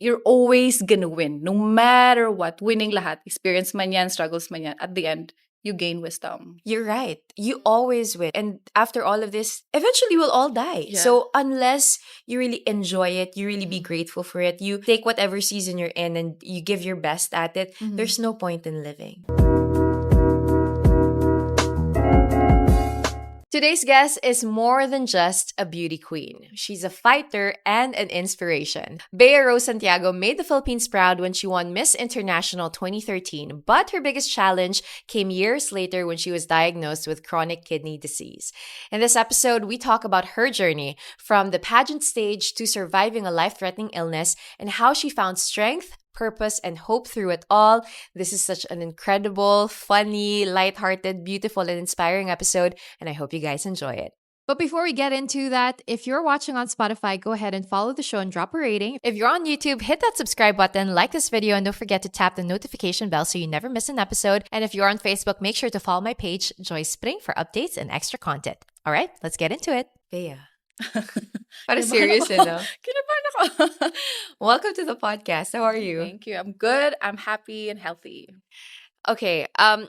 you're always gonna win. No matter what. Winning lahat. Experience man yan, struggles man yan. At the end, you gain wisdom. You're right. You always win. And after all of this, eventually we'll all die. Yeah. So unless you really enjoy it, you really be grateful for it, you take whatever season you're in and you give your best at it, there's no point in living. Today's guest is more than just a beauty queen. She's a fighter and an inspiration. Bea Santiago made the Philippines proud when she won Miss International 2013, but her biggest challenge came years later when she was diagnosed with chronic kidney disease. In this episode, we talk about her journey from the pageant stage to surviving a life-threatening illness and how she found strength, purpose, and hope through it all. This is such an incredible, funny, lighthearted, beautiful, and inspiring episode, and I hope you guys enjoy it. But before we get into that, if you're watching on Spotify, go ahead and follow the show and drop a rating. If you're on YouTube, hit that subscribe button, like this video, and don't forget to tap the notification bell so you never miss an episode. And if you're on Facebook, make sure to follow my page, Joyce Pring, for updates and extra content. All right, let's get into it. Bea. Para serious, no? Kinabahan ako. Welcome to the podcast. How are you? Thank you. I'm good. I'm happy and healthy. Okay. When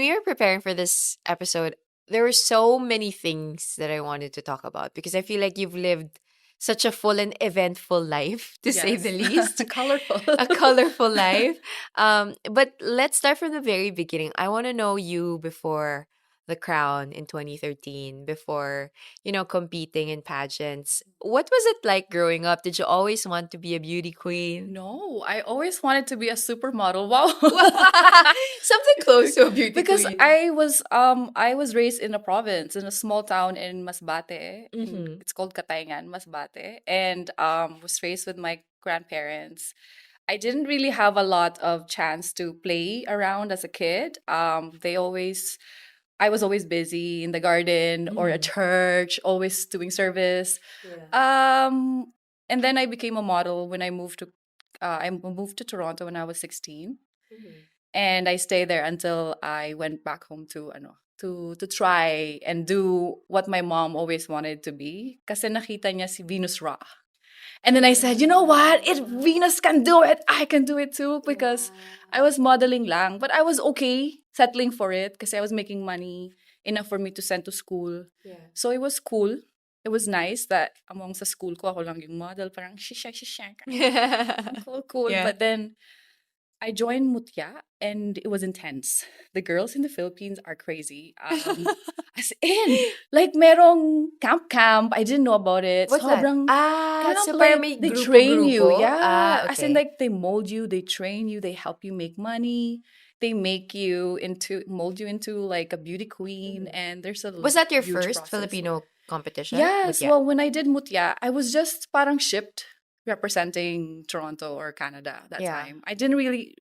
we were preparing for this episode, there were so many things that I wanted to talk about because I feel like you've lived such a full and eventful life, to say the least. Colorful. A colorful life. But let's start from the very beginning. I want to know you before the crown in 2013, before, competing in pageants. What was it like growing up? Did you always want to be a beauty queen? No, I always wanted to be a supermodel. Wow. Something close to a beauty Because queen. I was raised in a province, in a small town in Masbate. It's called Katayngan, Masbate. And was raised with my grandparents. I didn't really have a lot of chance to play around as a kid. I was always busy in the garden or at church, always doing service. Yeah. And then I became a model when I moved to Toronto when I was 16. And I stayed there until I went back home to try and do what my mom always wanted to be. Kasi nakita niya si Venus Ra. And then I said, you know what? If Venus can do it, I can do it too. Because I was modeling lang. But I was okay settling for it because I was making money enough for me to send to school. Yeah. So it was cool. It was nice that among sa school ko, ako lang yung model. Parang shisha. Cool. Yeah. But then I joined Mutya and it was intense. The girls in the Philippines are crazy. As in, like merong camp. I didn't know about it. What's Sobrang, that? kind of So like parang may they grupo-grupo? train you. Yeah. As in Okay. like they mold you, they train you, they help you make money. They mold you into like a beauty queen. And there's a Was that your huge first process. Filipino competition? Yes. Mutya? Well, when I did Mutya, I was just parang shipped representing Toronto or Canada that Yeah. time. I didn't really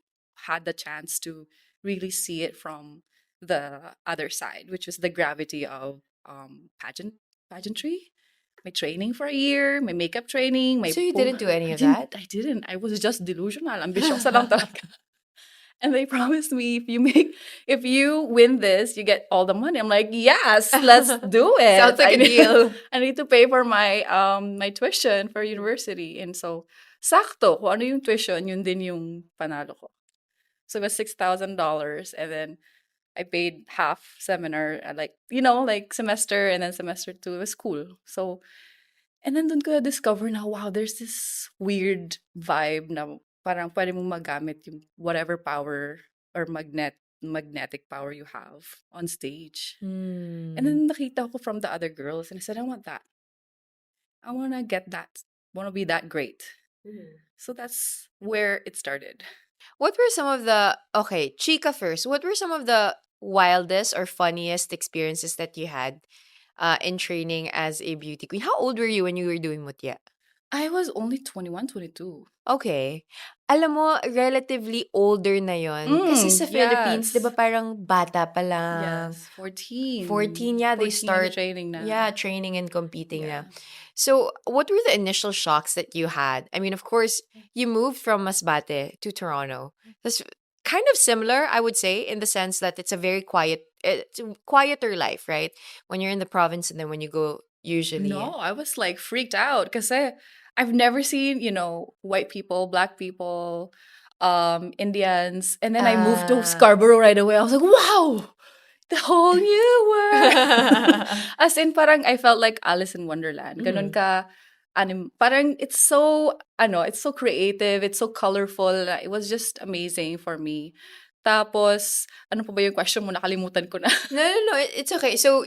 had the chance to really see it from the other side, which was the gravity of pageantry. My training for a year, my makeup training, my So you didn't do any I of didn't, that? I didn't. I was just delusional. Ambisyosa lang talaga. And they promised me if you win this, you get all the money. I'm like, yes, let's do it. Sounds like a deal. I need to pay for my my tuition for university. And so, sakto, kung ano yung tuition, yun din yung panalo ko. So it was $6,000. And then I paid half seminar, like semester and then semester 2. It was cool. So, and then dun ko discover na, wow, there's this weird vibe na parang pwede mong magamit yung whatever power or magnetic power you have on stage. And then nakita ko from the other girls and I said, I want that. I want to get that. I want to be that great. So that's where it started. What were some of the, okay, Chika first, what were some of the wildest or funniest experiences that you had in training as a beauty queen? How old were you when you were doing Mutya? I was only 21, 22. Okay. Alam mo, relatively older na yon. Kasi sa Philippines, yes. di ba parang bata pa lang? Yes, 14. 14, yeah, they 14 start training na. Yeah, training and competing Yeah. na. So, what were the initial shocks that you had? I mean, of course, you moved from Masbate to Toronto. That's kind of similar, I would say, in the sense that it's a quieter life, right? When you're in the province and then when you go usually. No, I was like freaked out kasi I've never seen, white people, black people, Indians, and then I moved to Ah. Scarborough right away. I was like, wow, the whole new world. As in, parang I felt like Alice in Wonderland. Ganon Mhm. ka, parang it's so creative, it's so colorful. It was just amazing for me. Tapos, ano pa ba yung question mo? Nakalimutan ko na. No, no, no. It's okay. So,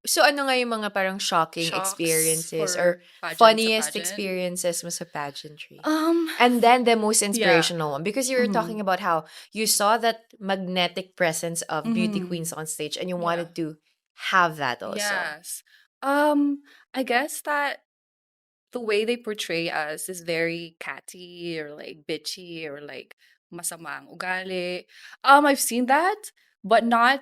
so ano nga yung mga parang shocking Shocks experiences or for pageant sa funniest pageant. experiences mo sa pageantry? Um, And then the most yeah. inspirational one, because you were Mm-hmm. talking about how you saw that magnetic presence of beauty Mm-hmm. queens on stage and you Yeah. wanted to have that also. Yes. I guess that the way they portray us is very catty or like bitchy or like masamang ugali. I've seen that, but not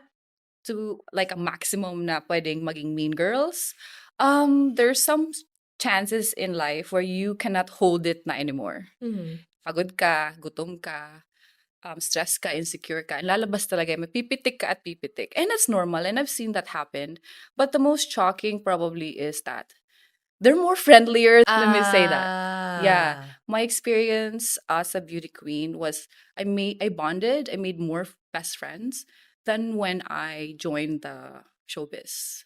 to like a maximum na pwedeng maging mean girls. There's some chances in life where you cannot hold it na anymore. Mhm. Pagod ka, gutom ka, stress ka, insecure ka, and lalabas talaga, may pipitik ka at pipitik. And that's normal, and I've seen that happen. But the most shocking probably is that they're more friendlier. Let me say that. Yeah, Ah. my experience as a beauty queen was I bonded, I made more best friends than when I joined the showbiz.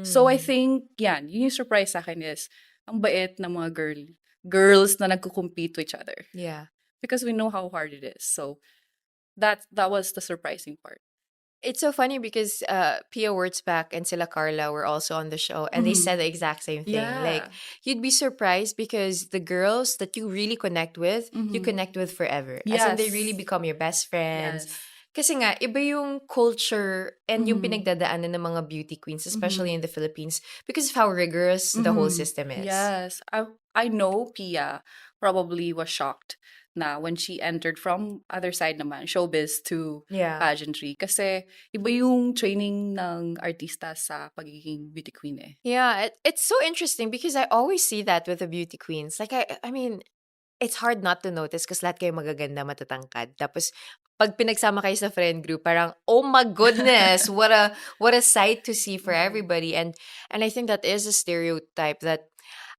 So I Mm. think, yan, yun yung surprise sa akin is, ang bait ng mga girls na nagko-compete to each other. Yeah. Because we know how hard it is. So that was the surprising part. It's so funny because Pia Wurtzbach and Sila Carla were also on the show and they Mhm. said the exact same thing. Like Yeah. you'd be surprised because the girls that you really connect with, you Mhm. connect with forever. As in they really Yes. become your best friends. Yes. Kasi nga, iba yung culture and yung Mhm. pinagdadaanan ng mga beauty queens, especially Mhm. in the Philippines, because of how rigorous the whole Mhm. system is. Yes. I know Pia probably was shocked na when she entered from other side naman, showbiz to Yeah. pageantry. Kasi iba yung training ng artista sa pagiging beauty queen eh. Yeah, it's so interesting because I always see that with the beauty queens. Like I mean, it's hard not to notice because lahat kayo magaganda, matatangkad. Tapos, pag pinagsama kayo sa friend group, parang, oh my goodness, what a sight to see for Mhm. everybody. And I think that is a stereotype that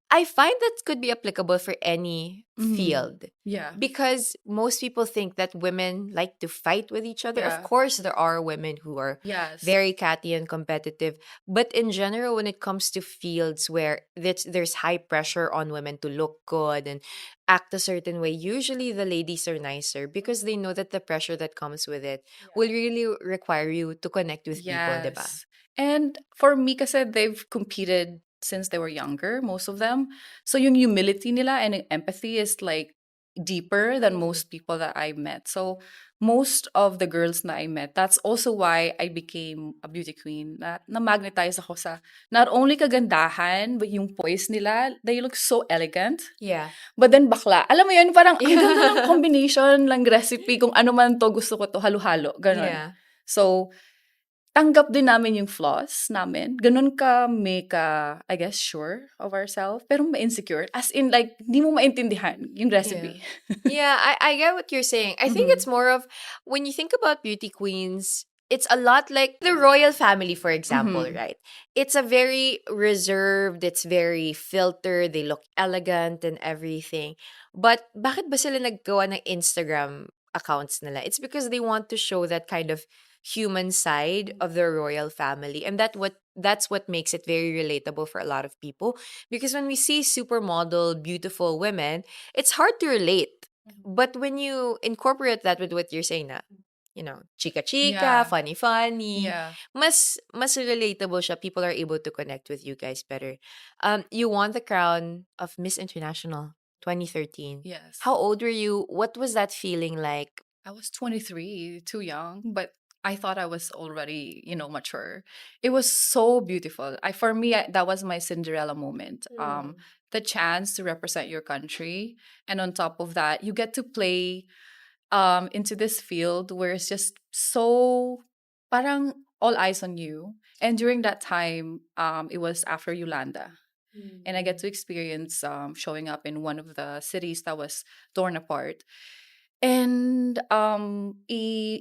I find that could be applicable for any Mhm. field. Yeah. Because most people think that women like to fight with each other. Of Yeah. course, there are women who are Yes. very catty and competitive. But in general, when it comes to fields where there's high pressure on women to look good and act a certain way, usually the ladies are nicer because they know that the pressure that comes with it will Yeah. really require you to connect with people, diba? Yes. And for me kasi they've competed since they were younger, most of them. So yung humility nila and yung empathy is like deeper than Mm. most people that I met. So most of the girls na I met, that's also why I became a beauty queen. Na-magnetize ako sa not only kagandahan, but yung poise nila, they look so elegant. Yeah. But then bakla. Alam mo yun, parang ang ganda ng Yeah. combination, ng recipe, kung ano man to gusto ko to, halo-halo, ganon. Yeah. So, tanggap din namin yung flaws namin. Ganun kami ka, I guess, sure of ourselves. Pero ma-insecure. As in, like, hindi mo maintindihan yung Yeah. recipe. Yeah, I get what you're saying. I think Mhm. it's more of when you think about beauty queens, it's a lot like the royal family, for example, Mhm. right? It's a very reserved, it's very filtered, they look elegant and everything. But bakit ba sila naggawa ng Instagram accounts nila? It's because they want to show that kind of human side of the royal family. And that's what makes it very relatable for a lot of people. Because when we see supermodel, beautiful women, it's hard to relate. But when you incorporate that with what you're saying na, chika chika, Yeah. funny funny, Yeah. mas relatable siya. People are able to connect with you guys better. You won the crown of Miss International 2013. Yes. How old were you? What was that feeling like? I was 23, too young, but I thought I was already, mature. It was so beautiful. For me, that was my Cinderella moment. The chance to represent your country, and on top of that, you get to play into this field where it's just so parang all eyes on you. And during that time, it was after Yolanda. And I get to experience showing up in one of the cities that was torn apart. And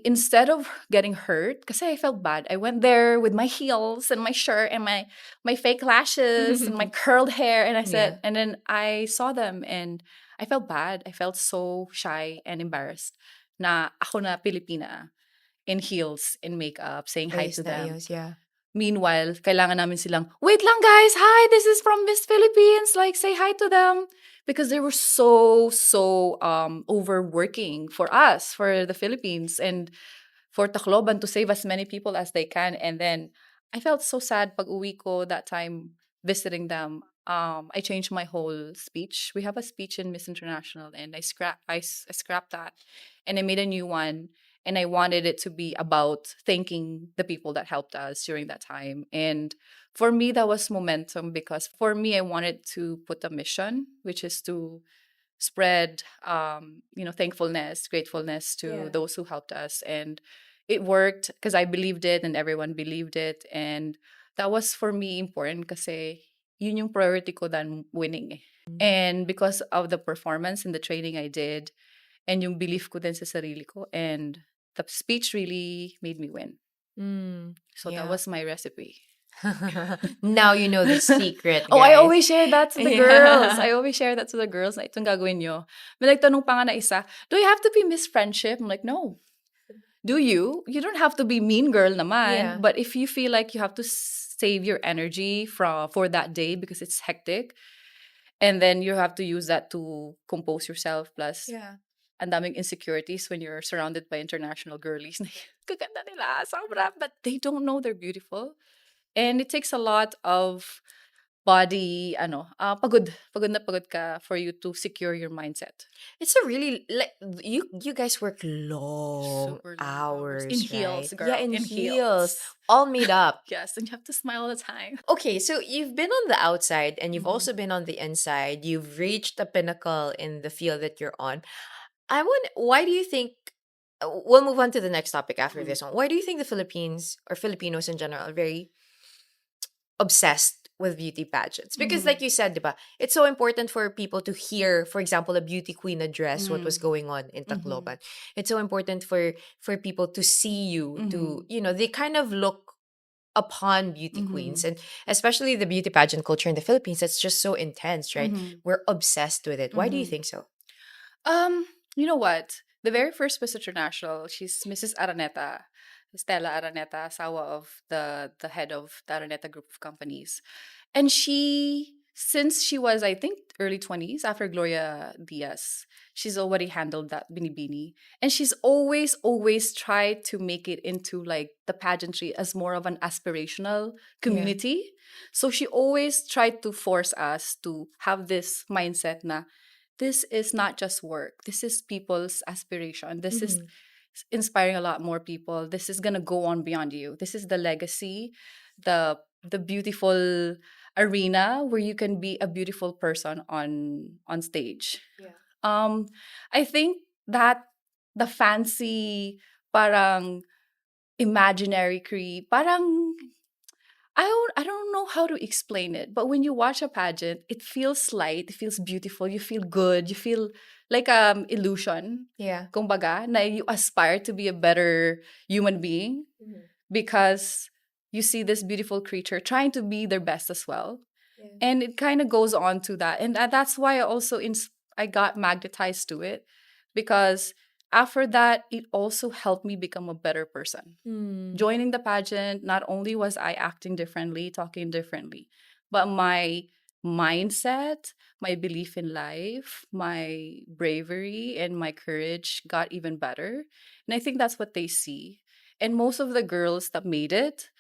instead of getting hurt, because I felt bad, I went there with my heels and my shirt and my fake lashes and my curled hair, and I Yeah. said, and then I saw them and I felt bad. I felt so shy and embarrassed. Na ako na Pilipina in heels in makeup, saying hi Ayos to na them. ayos, yeah. Meanwhile, kailangan namin silang, wait lang guys, hi, this is from Miss Philippines. Like, say hi to them. Because they were so overworking for us, for the Philippines, and for Tacloban to save as many people as they can. And then I felt so sad pag uwi ko that time visiting them. I changed my whole speech. We have a speech in Miss International, and I scrapped that, and I made a new one. And I wanted it to be about thanking the people that helped us during that time. And for me, that was momentum because for me, I wanted to put a mission, which is to spread thankfulness, gratefulness to Yeah. those who helped us. And it worked because I believed it and everyone believed it. And that was for me important kasi yun yung priority ko than winning eh. And because of the performance and the training I did and yung belief ko din sa sarili ko, and the speech really made me win. Mm, So that yeah. was my recipe. Now you know the secret, Oh, I guys. always share that to the girls. I always share that to the girls na itong gagawin nyo. May nagtanong pa nga na isa, do you have to be Miss Friendship? I'm like, no. Do you? You don't have to be mean girl Yeah. naman. But if you feel like you have to save your energy for that day because it's hectic, and then you have to use that to compose yourself. Plus, Yeah. ang daming insecurities when you're surrounded by international girlies. Kaganda nila, sobra. But they don't know they're beautiful. And it takes a lot of body, pagod na pagod ka for you to secure your mindset. It's a really like you guys work long Super long hours. In hours, right? heels, Yeah, girl. in In heels, heels. all made up. Yes, and you have to smile all the time. Okay, so you've been on the outside and you've Mhm. also been on the inside. You've reached the pinnacle in the field that you're on. Why do you think, we'll move on to the next topic after Mhm. this one. Why do you think the Philippines or Filipinos in general are very obsessed with beauty pageants? Because Mhm. like you said, diba, it's so important for people to hear, for example, a beauty queen address what was Mm. going on in Mhm. Tacloban. It's so important for people to see you, to, Mhm. they kind of look upon beauty queens, Mhm. and especially the beauty pageant culture in the Philippines, that's just so intense, right? Mhm. We're obsessed with it. Why do you Mhm. think so? Um, you know what? The very first Miss International, she's Mrs. Araneta, Stella Araneta, asawa of the head of the Araneta group of companies. And since she was, I think, early 20s after Gloria Diaz, she's already handled that binibini. And she's always tried to make it into like the pageantry as more of an aspirational Yeah. community. So she always tried to force us to have this mindset na this is not just work. This is people's aspiration. This is Mm-hmm. inspiring a lot more people. This is gonna go on beyond you. This is the legacy, the beautiful arena where you can be a beautiful person on stage. Yeah. Um, I think that the fancy parang imaginary parang I don't know how to explain it, but when you watch a pageant, it feels light, it feels beautiful, you feel good, you feel like illusion. Yeah. Kumbaga, na you aspire to be a better human being Mhm. because you see this beautiful creature trying to be their best as well. Yeah. And it kind of goes on to that. And that's why I also I got magnetized to it because after that it also helped me become a better person. Mm. Joining the pageant, not only was I acting differently, talking differently, but my mindset, my belief in life, my bravery, and my courage got even better. And I think that's what they see. And most of the girls that made it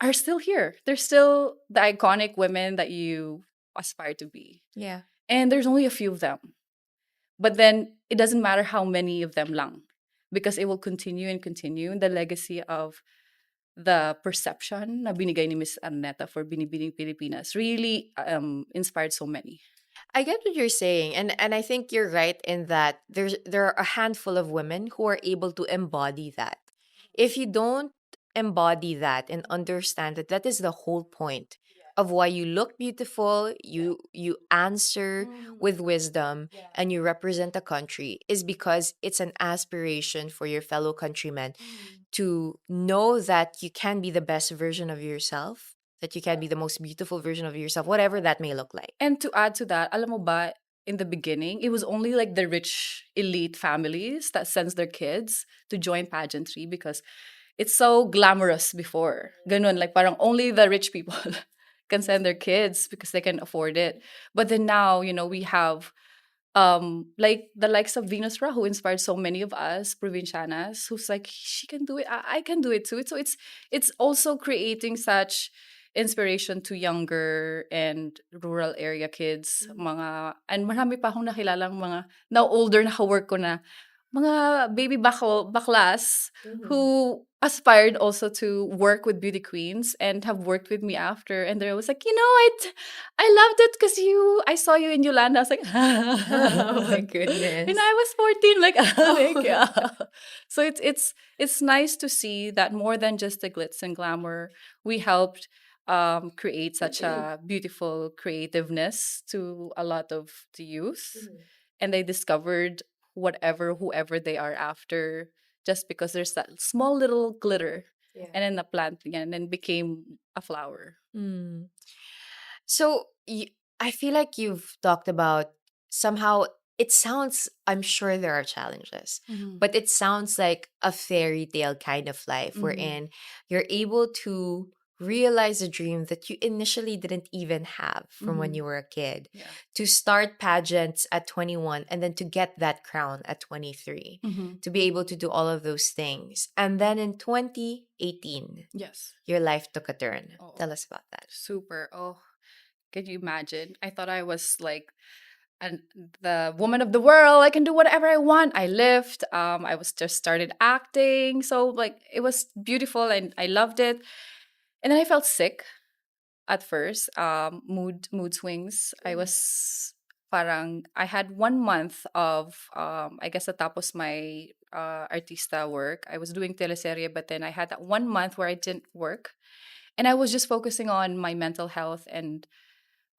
are still here. They're still the iconic women that you aspire to be. Yeah. And there's only a few of them. But then it doesn't matter how many of them lang because it will continue and continue. The legacy of the perception na binigay ni Miss Arneta for Binibining Pilipinas really inspired so many. I get what you're saying, and I think you're right in that there are a handful of women who are able to embody that. If you don't embody that and understand that that is the whole point of why you look beautiful, you answer with wisdom, and you represent the country is because it's an aspiration for your fellow countrymen to know that you can be the best version of yourself, that you can be the most beautiful version of yourself, whatever that may look like. And to add to that, alam mo ba, in the beginning, it was only like the rich elite families that sends their kids to join pageantry because it's so glamorous before. Ganun, like parang only the rich people can send their kids because they can afford it. But then now, we have like the likes of Venus Ra, who inspired so many of us provincianas, who's like, she can do it, I can do it too. So it's also creating such inspiration to younger and rural area kids, mga, and marami pa akong nakilalang mga now older na ka-work ko na mga baby baklas who aspired also to work with beauty queens and have worked with me after, and they was like, I loved it because I saw you in Yolanda. I was like, Oh my when goodness. I was 14, like, like, yeah. So it's nice to see that more than just the glitz and glamour, we helped create such a beautiful creativeness to a lot of the youth, and they discovered whoever they are after, just because there's that small little glitter, and then the plant and then became a flower. Mm. So I feel like you've talked about somehow it sounds, I'm sure there are challenges, but it sounds like a fairy tale kind of life wherein you're able to realize a dream that you initially didn't even have from when you were a kid, Yeah. to start pageants at 21 and then to get that crown at 23, to be able to do all of those things. And then in 2018, Yes. your life took a turn. Oh. Tell us about that. Super. Oh, can you imagine? I thought I was like and the woman of the world. I can do whatever I want. I lived. I was just started acting. So like it was beautiful and I loved it. And then I felt sick at first. Mood swings. I was parang I had 1 month of I guess natapos my artista work. I was doing teleserye, but then I had that 1 month where I didn't work. And I was just focusing on my mental health, and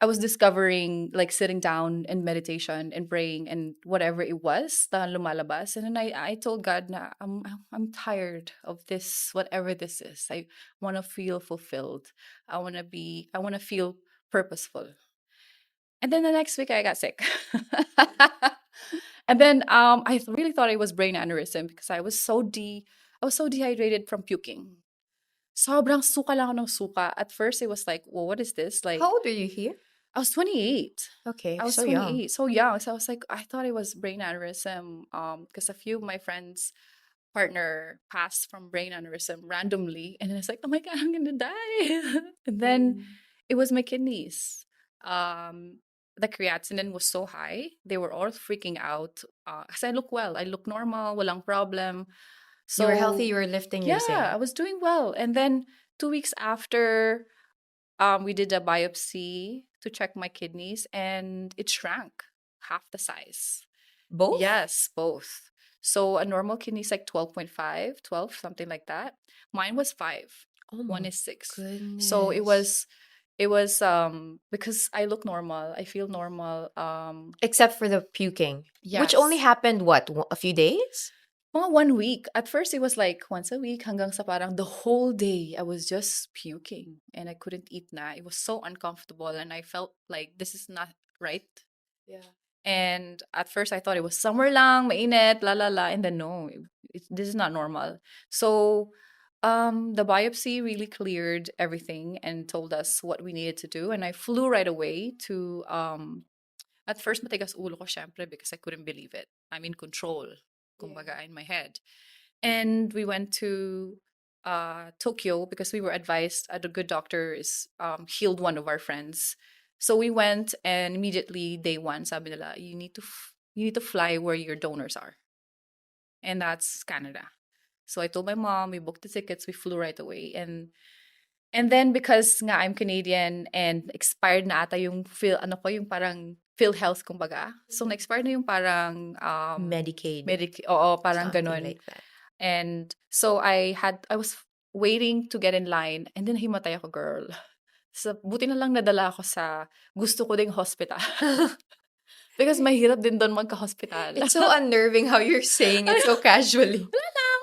I was discovering like sitting down and meditation and praying and whatever it was na lumalabas. And then I told God na I'm tired of this, whatever this is. I want to feel fulfilled. I want to feel purposeful. And then the next week I got sick. And then really thought it was brain aneurysm because I was so dehydrated from puking. Sobrang suka lang ako ng suka. At first it was like, well, what is this? Like, How old are you here? I was 28. Okay, I was so young. 28, so young. So I was like, I thought it was brain aneurysm. Because a few of my friends' partner passed from brain aneurysm randomly, and then it's like, oh my god, I'm gonna die. And then it was my kidneys. The creatinine was so high, they were all freaking out. Because I look well, I look normal, walang problem. You were healthy, So you were lifting, you're yeah, saying. I was doing well. And then 2 weeks after, we did a biopsy to check my kidneys, and it shrank half the size. Both? Yes, both. So a normal kidney is like 12.5, 12, something like that. Mine was 5. Oh One my is 6. goodness. So it was because I look normal, I feel normal. Except for the puking. Which only Yes. happened, what, a few days? Mga 1 week. At first, it was like once a week hanggang sa parang the whole day I was just puking and I couldn't eat na. It was so uncomfortable and I felt like this is not right. Yeah. And at first, I thought it was summer lang, mainit, la la la. And then no, this is not normal. So the biopsy really cleared everything and told us what we needed to do. And I flew right away to at first matigas ulo ko syempre because I couldn't believe it. I'm in control, kumbaga, in my head. And we went to Tokyo because we were advised a good doctor is healed one of our friends. So we went, and immediately day one, sabi nila, you need to fly where your donors are, and that's Canada. So I told my mom, we booked the tickets, we flew right away, and then because nga I'm Canadian and expired na ata yung yung parang PhilHealth kumbaga. So na-expired na yung parang Medicaid. oo, parang Something ganon. like that. And so I was waiting to get in line, and then himatay ako, girl. So, buti na lang nadala ako sa gusto ko ding hospital. Because mahirap din doon magka-hospital. It's so unnerving how you're saying it so casually. Wala lang.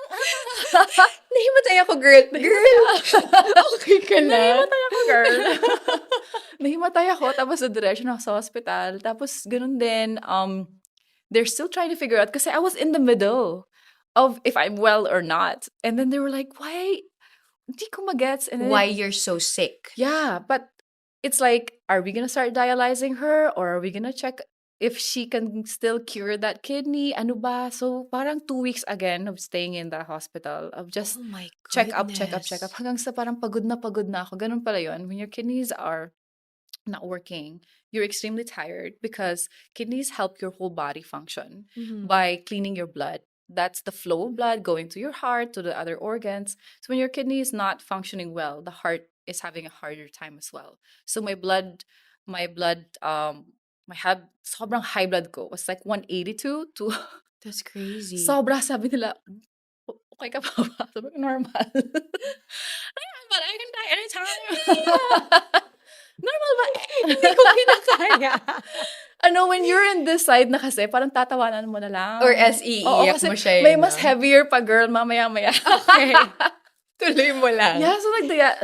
Nahimatay ako, girl. Girl! Okay ka na? Nahimatay ako, girl. Nahimatay ako, tapos na-direction ako sa hospital. Tapos, ganun din, they're still trying to figure out, kasi I was in the middle of if I'm well or not. And then they were like, why? Hindi ko magets. And then, Why you're so sick. yeah, but it's like, are we gonna start dialyzing her? Or are we gonna check if she can still cure that kidney? Ano ba? So, parang 2 weeks again of staying in the hospital, of just Oh my check up. goodness. Hanggang sa parang pagod na ako. Ganun pala yun. When your kidneys are not working, you're extremely tired because kidneys help your whole body function Mhm. by cleaning your blood. That's the flow of blood going to your heart, to the other organs. So when your kidney is not functioning well, the heart is having a harder time as well. So my blood, sobrang high blood ko was like 182 to That's crazy. sobra, sabi nila, okay ka pa ba? Sabi ko, normal. But I can die anytime. Normal ba? Hindi ko kinakaya. When you're in this side na kasi, parang tatawanan mo na lang. Or as Oo, iiyak kasi mo siya, may no? mas heavier pa, girl, mamaya-maya. Okay. Tuloy mo lang. Yeah,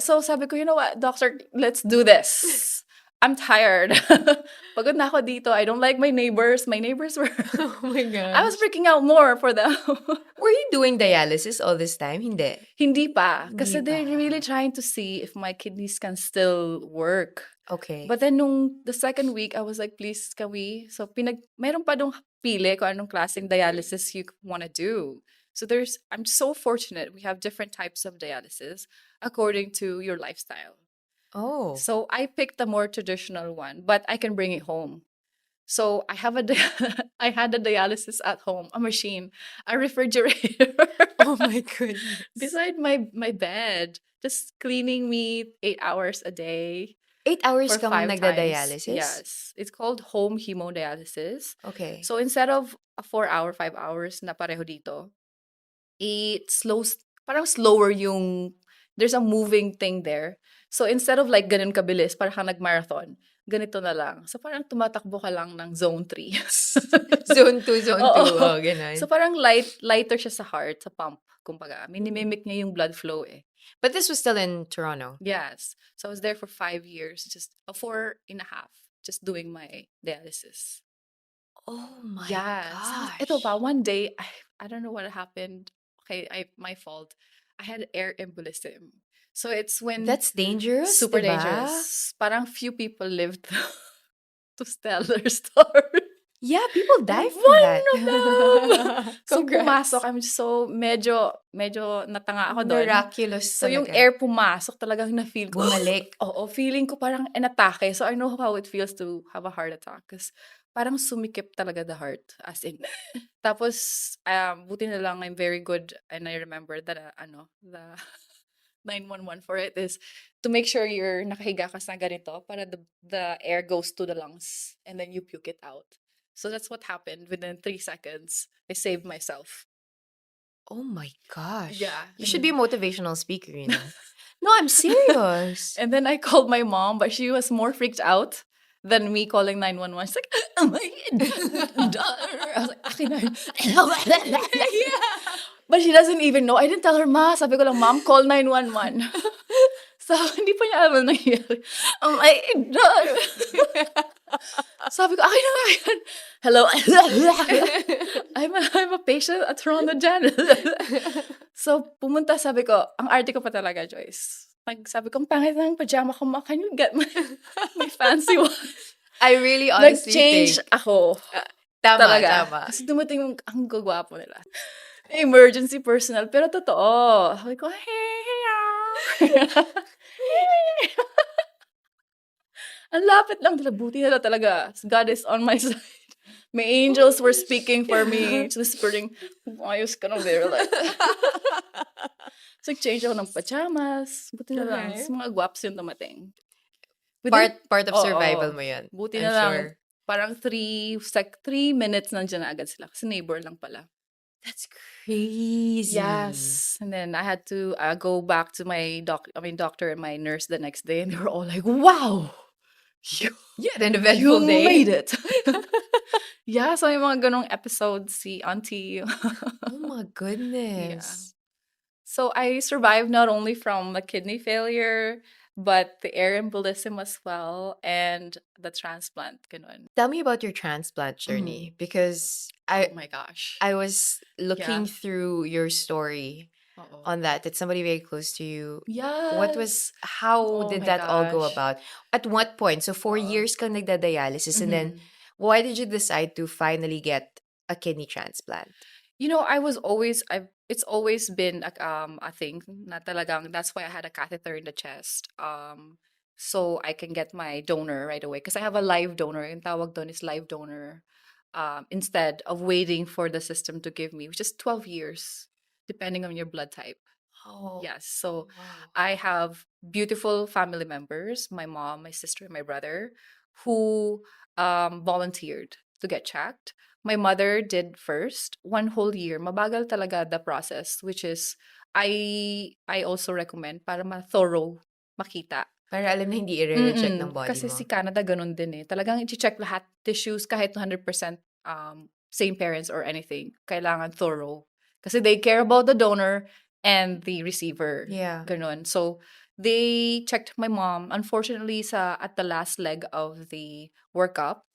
so sabi ko, you know what, doctor, let's do this. I'm tired. Pagod na ako dito. I don't like my neighbors. My neighbors were... Oh my gosh. I was freaking out more for them. Were you doing dialysis all this time? Hindi. Hindi pa. Kasi Hindi they're pa. really trying to see if my kidneys can still work. Okay. But then the second week, I was like, please, can we? So meron pa dong pili kung anong klaseng dialysis you want to do. So I'm so fortunate. We have different types of dialysis according to your lifestyle. Oh. So I picked the more traditional one, but I can bring it home. So I had a dialysis at home, a machine, a refrigerator. Oh my goodness. Beside my bed, just cleaning me 8 hours a day. 8 hours For ka 5 nagda-dialysis? times. Yes. It's called home hemodialysis. Okay. So instead of a 4 hour, 5 hours na pareho dito, it slows, parang slower there's a moving thing there. So instead of like ganun kabilis, parang kang nag-marathon, ganito na lang. So parang tumatakbo ka lang ng zone 3. Zone 2, zone 2. Oo. Oh, ganun. So parang lighter siya sa heart, sa pump, kumbaga. Minimimic niya yung blood flow eh. But this was still in Toronto. Yes. So I was there for 5 years, just 4.5, just doing my dialysis. Oh my Yes. gosh. Ito pa, one day, I don't know what happened. Okay, my fault. I had air embolism. So it's when That's dangerous, super diba? dangerous. Parang few people lived to tell their story. Yeah, people die from One that. of them. So Congrats. pumasok, I'm so medyo natanga ako doon. Miraculous So yung talaga. air pumasok, talagang na-feel ko. Bumalik. Oo, feeling ko parang inatake. So I know how it feels to have a heart attack. Kasi parang sumikip talaga the heart. As in. Tapos, buti na lang, I'm very good. And I remember that, the 911 for it is to make sure you're nakahiga ka sa ganito para the air goes to the lungs and then you puke it out. So that's what happened. Within 3 seconds, I saved myself. Oh my gosh. Yeah. You should be a motivational speaker, you know. No, I'm serious. And then I called my mom, but she was more freaked out than me calling 911. She's like, oh my daughter. I was like, akin na yun. But she doesn't even know. I didn't tell her, ma. Sabi ko lang, mom, call 911. So, hindi pa niya alam na nangyayari. Oh my daughter. Sabi ko, akin na nga yan. Hello. I'm a patient at Toronto General. So, pumunta, sabi ko, ang arte ko pa talaga, Joyce. Sabi ko, ang pangit ng pajama ko, ma, can you get my fancy one? I really honestly Nag-change think... ako. Tama, talaga. tama. Kasi dumating ang gagwapo nila. Emergency personnel. Pero totoo. Sabi ko, ang lapit lang talaga. Buti na talaga. God is on my side. My angels were speaking for me. Whispering, ayos ka na, very like. So, change ako ng pajamas. Buti na lang. Okay. So, mga guwaps yung dumating. Part of survival mo yun. Buti I'm na lang. sure. Parang 3 minutes nandiyan na agad sila. Kasi neighbor lang pala. That's crazy. Crazy. Yes. And then I had to go back to my doctor and my nurse the next day, and they were all like, "Wow, you You had an you eventful made day. it." Yeah, so may mga ganong episodes si auntie. Oh my Yeah. goodness. So I survived not only from a kidney failure, but the air embolism as well and the transplant. Ganun. Tell me about your transplant Mhm. journey because Oh my gosh. I was looking Yeah. through your story Oo. on that. It's somebody very close to you. Yes. How Oh did my that all go gosh. about? At what point? So four Oo. years kang nagda-dialysis and then Mhm. why did you decide to finally get a kidney transplant? I've it's always been a thing na talagang that's why I had a catheter in the chest. So I can get my donor right away because I have a live donor. Yung tawag doon is live donor. Instead of waiting for the system to give me, which is 12 years, depending on your blood type. Oh, Yes. So wow. I have beautiful family members, my mom, my sister, and my brother, who volunteered to get checked. My mother did first, 1 whole year. Mabagal talaga the process, which is I also recommend para thorough makita. Para alam na hindi i-reject ng body Kasi mo. si Canada ganun din eh. Talagang i-check lahat tissues kahit 100% same parents or anything. Kailangan thorough. Kasi they care about the donor and the receiver. Yeah. Ganun. So, they checked my mom. Unfortunately, at the last leg of the workup,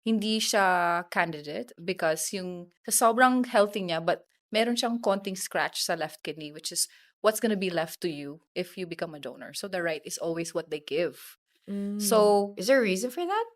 hindi siya candidate because yung sa sobrang healthy niya but meron siyang konting scratch sa left kidney which is what's gonna be left to you if you become a donor. So the right is always what they give. Mm. So, Is there a reason for that?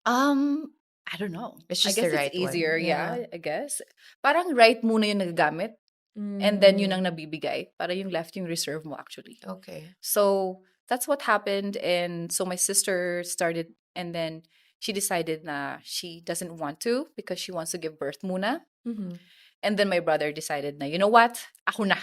um, I don't know. It's I just the guess it's right one. easier, Yeah. yeah, I guess. Parang right muna yung nagagamit and then yun Mm. ang nabibigay. Para yung left yung reserve mo actually. Okay. So that's what happened. And so my sister started, and then she decided na she doesn't want to because she wants to give birth muna. Mm-hmm. And then my brother decided na, you know what? Ako na.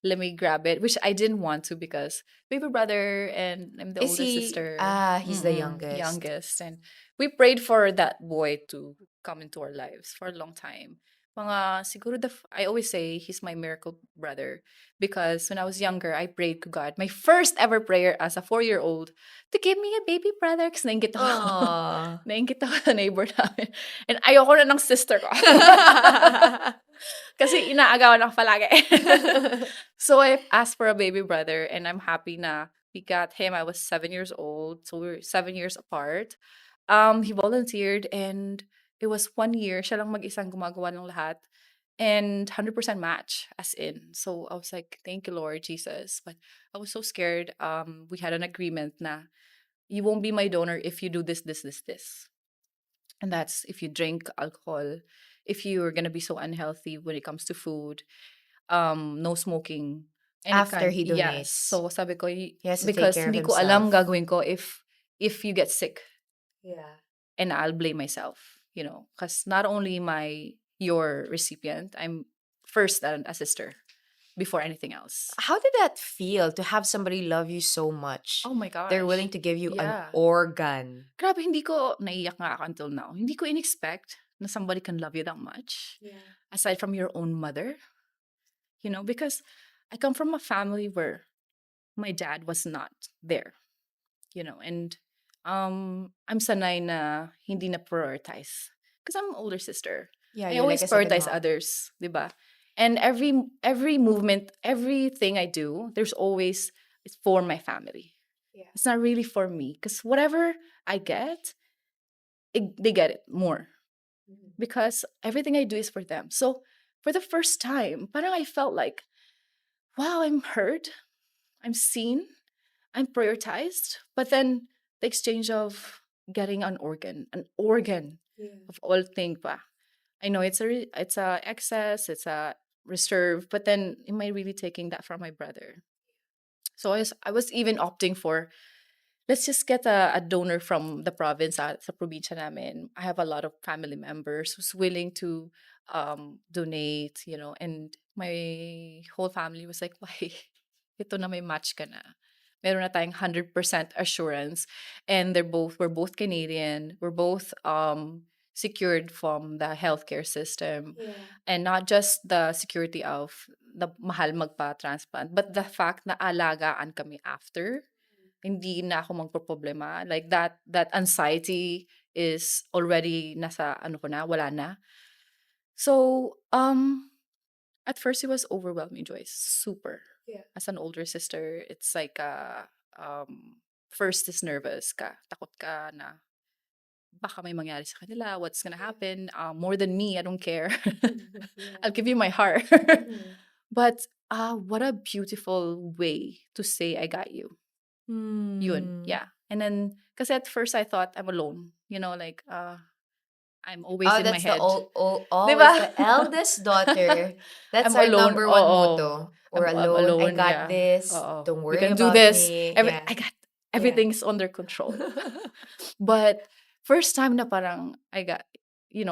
Let me grab it, which I didn't want to because baby brother and I'm the Is oldest he sister. he's the youngest. Youngest. And we prayed for that boy to come into our lives for a long time. Siguro I always say he's my miracle brother because when I was younger, I prayed to God, my first ever prayer as a 4-year-old, to give me a baby brother kasi nainggit ako. Aw. Nainggit ako sa neighbor namin. And ayoko na ng sister ko. Kasi inaagawan ako palagi. So I asked for a baby brother and I'm happy na we got him. I was 7 years old. So we were 7 years apart. He volunteered and it was 1 year. Siya lang mag-isang gumagawa ng lahat. And 100% match, as in. So I was like, thank you, Lord Jesus. But I was so scared. We had an agreement na you won't be my donor if you do this, this, this, this. And that's if you drink alcohol, if you're gonna be so unhealthy when it comes to food, no smoking, any After kind. he Yes. donates, So sabi ko, he has to take because care of hindi ko alam himself. gagawin ko if you get sick Yeah. and I'll blame myself, because not only your recipient, I'm first a sister before anything else. How did that feel to have somebody love you so much? Oh my They're willing gosh. to give you an Yeah. organ. Grabe, naiyak nga ako until now. Hindi ko in-expect na somebody can love you that much. Yeah. Aside from your own mother, because I come from a family where my dad was not there, and I'm sanay na hindi na prioritize because I'm an older sister. Yeah, I you're like always a second prioritize mom. others, diba? And every movement, everything I do, there's always it's for my family. Yeah. It's not really for me because whatever I get, they get it more because everything I do is for them. So for the first time, parang I felt like, wow, I'm heard, I'm seen, I'm prioritized. But then the exchange of getting an organ Yeah. of all things pa. I know it's a excess, it's a reserve, but then am I really taking that from my brother? So I was even opting for, let's just get a donor from the province sa probinsya namin. I have a lot of family members who's willing to donate, and my whole family was like, why? Ito na may match ka na. Meron na tayong 100% assurance. And we're both Canadian. We're both secured from the healthcare system. And not just the security of the mahal magpa-transplant, but the fact na alagaan kami after. Hindi na ako magpoproblema. Like that anxiety is already nasa ano ko na, wala na. So, at first it was overwhelming, Joyce. Super. As an older sister, it's like first is nervous ka. Takot ka na baka may mangyari sa kanila, what's gonna happen. More than me, I don't care. I'll give you my heart. But what a beautiful way to say I got you. Yun, Hmm. yeah. And then, because at first I thought I'm alone. Like, I'm always Oh, in my that's the head. always Diba? the eldest daughter. That's I'm our alone. number one Oo. motto. We're I'm alone. I alone, got yeah. this. Oo. Don't We worry can do about this. me. Yeah. I got Yeah. everything's under control. But first time na parang I got,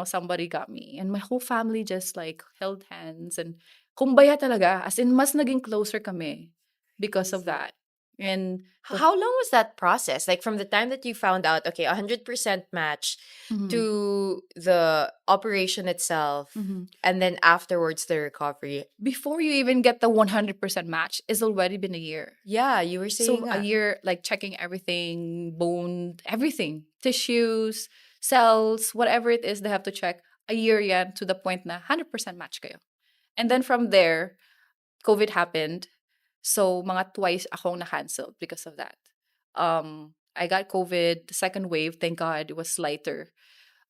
somebody got me. And my whole family just like held hands and kumbaya talaga. As in, mas naging closer kami because of that. And How long was that process? Like from the time that you found out, okay, 100% match Mhm, to the operation itself, mhm. and then afterwards the recovery. Before you even get the 100% match, it's already been a year. Yeah, you were saying So a that. year, like checking everything, bone, everything, tissues, cells, whatever it is, they have to check a year yan to the point na 100% match kayo. And then from there, COVID happened. So mga twice akong na-cancel because of that. I got COVID, the second wave, thank God, it was lighter.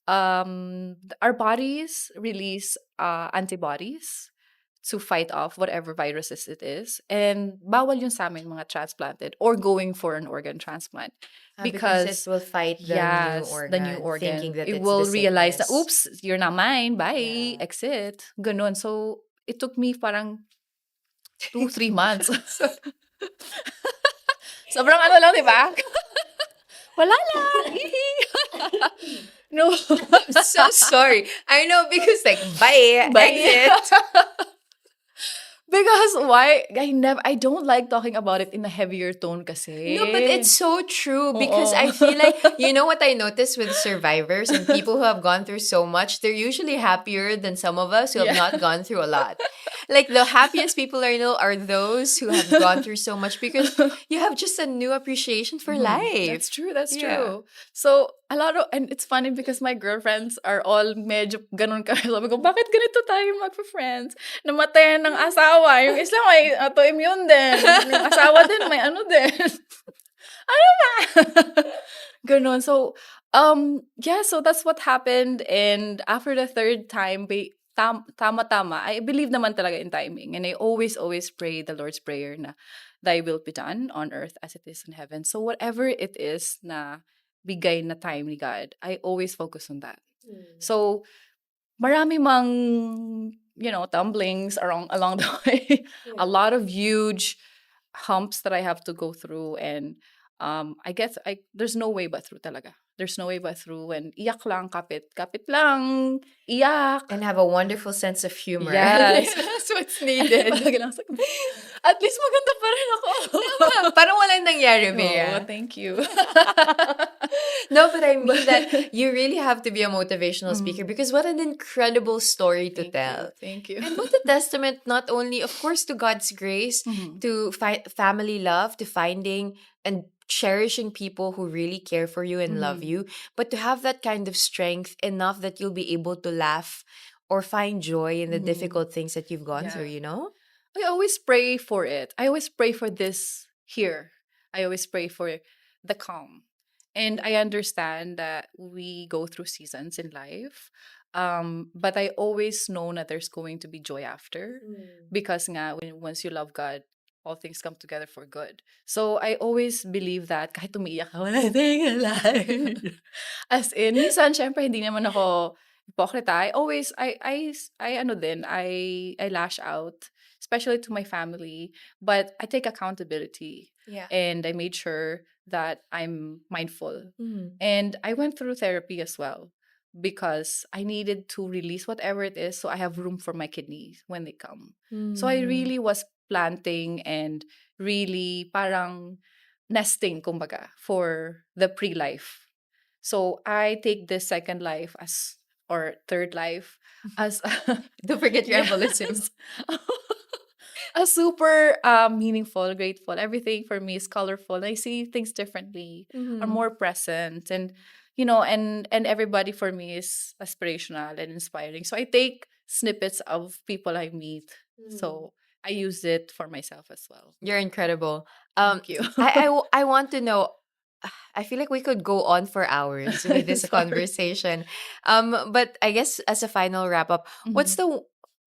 Our bodies release antibodies to fight off whatever viruses it is. And bawal yun sa amin mga transplanted or going for an organ transplant. Because it Because, will fight the new yes, the new organ, thinking organ, that it it's the will realize that, sickness. oops, you're not mine, bye, Yeah. exit. Ganon. So, it took me parang 2, 3 months. Sobrang ano lang, di ba? Wala lang. No. I'm so sorry. I know because like bye, Bye. exit. Because why? I don't like talking about it in a heavier tone No, but kasi. it's so true because Oo. I feel like, you know what I noticed with survivors and people who have gone through so much, they're usually happier than some of us who have Yeah. not gone through a lot. Like the happiest people I know are those who have gone through so much because you have just a new appreciation for That's life. true. That's Yeah. true. So, a lot of, and it's funny because my girlfriends are all medyo ganun ka. Sabi ko, bakit ganito tayo magpa-friends? Namatayan ng asawa. Yung isa may autoimmune din. Yung asawa din may ano din. Ano ba? Ganon. So, yeah, so that's what happened. And after the third time, tama-tama, I believe naman talaga in timing. And I always, always pray the Lord's Prayer na thy will be done on earth as it is in heaven. So whatever it is na bigay na time ni God, I always focus on that. So, marami mang, tumblings along the way. A lot of huge humps that I have to go through. And I guess there's no way but through talaga. There's no way but through. And iyak lang, kapit lang, iyak. And have a wonderful sense of humor. Yes. That's what's needed. Palagi lang sa- At least maganda pa rin ako. Parang walang nangyari, Oh, Bea. thank you. No, but I mean that you really have to be a motivational Mhm. speaker because what an incredible story to tell. Thank you. And what a testament, not only, of course, to God's grace, Mhm. to family love, to finding and cherishing people who really care for you and love Mhm. you, but to have that kind of strength enough that you'll be able to laugh or find joy in the Mhm. difficult things that you've gone through, Yeah. you know? I always pray for it. I always pray for this here. I always pray for the calm. And I understand that we go through seasons in life. But I always know that there's going to be joy after. Because nga, once you love God, all things come together for good. So I always believe that kahit umiiyak ka, wala tayong alive. As in, minsan, syempre, hindi naman ako hypocrite. I lash out, especially to my family. But I take accountability. Yeah. And I made sure that I'm mindful. Mm. And I went through therapy as well because I needed to release whatever it is so I have room for my kidneys when they come. So I really was planting and really parang nesting, kumbaga, for the pre-life. So I take this second life as or third life as Don't forget your embolism. yes, a super meaningful, grateful. Everything for me is colorful. I see things differently, are Mm-hmm. more present, and and everybody for me is aspirational and inspiring. So I take snippets of people I meet. So I use it for myself as well. You're incredible. Um, Thank you. I want to know. I feel like we could go on for hours with this Sorry. conversation. But I guess as a final wrap up, what's Mhm. the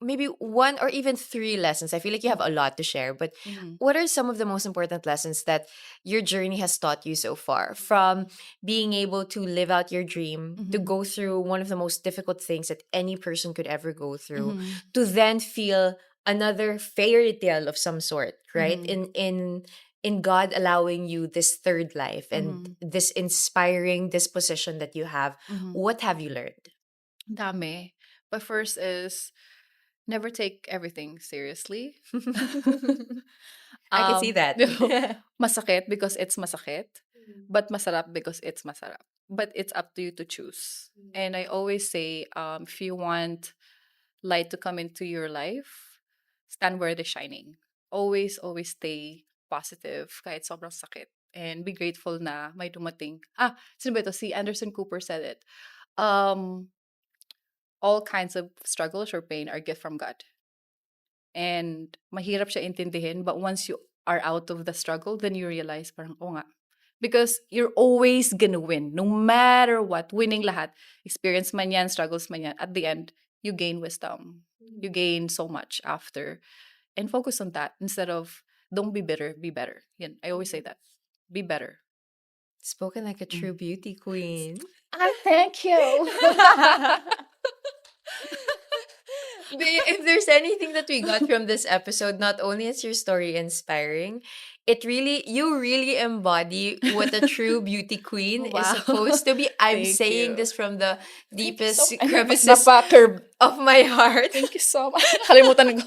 maybe one or even three lessons? I feel like you have Oh. a lot to share, but Mhm. what are some of the most important lessons that your journey has taught you so far? From being able to live out your dream, to Mhm. go through one of the most difficult things that any person could ever go through, Mhm. to then feel another fairy tale of some sort, right? Mhm. In God allowing you this third life and Mhm. this inspiring disposition that you have, Mhm. what have you learned? Dami. But first is never take everything seriously. I can see that. You know, masakit because it's masakit, but masarap because it's masarap. But it's up to you to choose. And I always say, if you want light to come into your life, stand where they're shining. Always, always stay positive kahit sobrang sakit. And be grateful na may dumating. Sino ba ito? Si Anderson Cooper said it. Um, all kinds of struggles or pain are gift from God. And mahirap siya intindihin, but once you are out of the struggle, then you realize parang, oh nga. Because you're always gonna win. No matter what. Winning lahat. Experience man yan, struggles man yan. At the end, you gain wisdom. You gain so much after. And focus on that instead of don't be bitter, be better. Yan. I always say that. Be better. Spoken like a Mm. true beauty queen. Thank you. If there's anything that we got from this episode, not only is your story inspiring, you really embody what a true beauty queen is Wow. supposed to be. I'm Thank saying you. this from the Thank you so deepest much. crevices Napa-curve. of my heart. Thank you so much. Nakalimutan ko.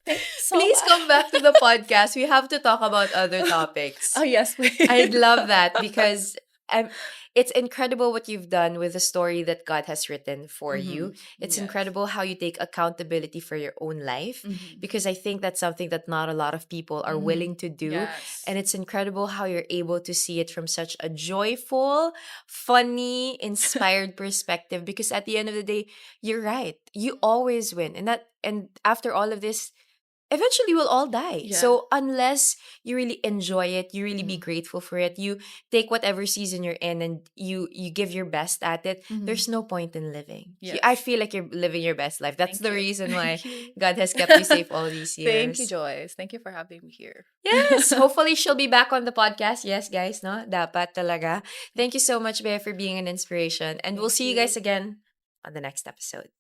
Thank you so Please much. come back to the podcast. We have to talk about other Oh, topics. yes, I'd please. love that because um, it's incredible what you've done with the story that God has written for you. It's Yes. incredible how you take accountability for your own life Mhm. because I think that's something that not a lot of people are Mhm. willing to do. Yes. And it's incredible how you're able to see it from such a joyful, funny, inspired perspective because at the end of the day, you're right. You always win. And after all of this, eventually we'll all die. Yeah. So unless you really enjoy it, you really be Mhm. grateful for it, you take whatever season you're in and you give your best at it, Mhm. there's no point in living. I Yes. feel like you're living your best life. That's Thank the you. reason why Thank you. God has kept you safe all these Thank you, years. Joyce. Thank you for having me here. Yes, hopefully she'll be back on the podcast. Yes, guys, no? Dapat talaga. Thank you so much, Bea, for being an inspiration. And we'll Thank see you you. guys again on the next episode.